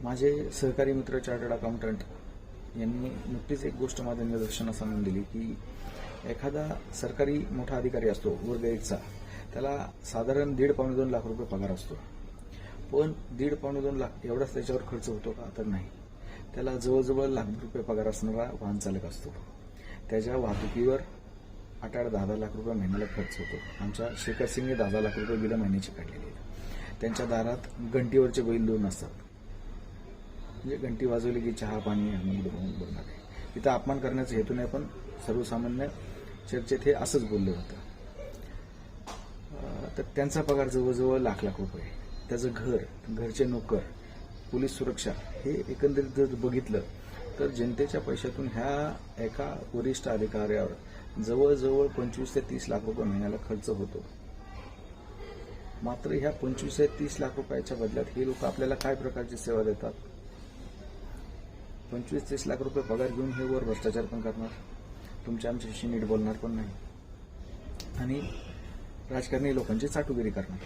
माझे सहकारी मित्र चार्टर्ड अकाउंटंट यांनी नुकतीच एक गोष्ट माझ्या निदर्शनास आणून दिली की एखादा सरकारी मोठा अधिकारी असतो वर्ग 1चा, त्याला साधारण 1.5-2 लाख रुपये पगार असतो. पण 1.5-2 लाख एवढाच त्याच्यावर खर्च होतो का? तर नाही. त्याला जवळजवळ लाख रुपये पगार असणारा वाहन चालक असतो. त्याच्या वाहतुकीवर 8-10 लाख रुपये महिन्याला खर्च होतो. आमच्या शेखर सिंगने 10 लाख रुपये बिलं महिन्याची काढलेली आहेत. त्यांच्या दारात घंटीवरचे बैल 2 असतात. म्हणजे घंटी वाजवली की चहा पाणी आम्ही बोलणार आहे. तिथं अपमान करण्याचा हेतू नाही, पण सर्वसामान्य चर्चेत हे असंच बोललं होतं. तर त्यांचा पगार जवळजवळ लाख रुपये. त्याचं घरचे नोकर, पोलीस सुरक्षा हे एकंदरीत जर बघितलं तर जनतेच्या पैशातून ह्या एका वरिष्ठ अधिकाऱ्यावर जवळजवळ 25 ते 30 लाख रुपये महिन्याला खर्च होतो. मात्र ह्या 25 ते 30 लाख रुपयाच्या बदल्यात हे लोक आपल्याला काय प्रकारची सेवा देतात? 25-30 लाख रुपये पगार घेऊन हे वर भ्रष्टाचार पण करणार, तुमच्या आमच्याशी नीट बोलणार पण नाही आणि राजकारणी लोकांची चाटुगिरी करणार.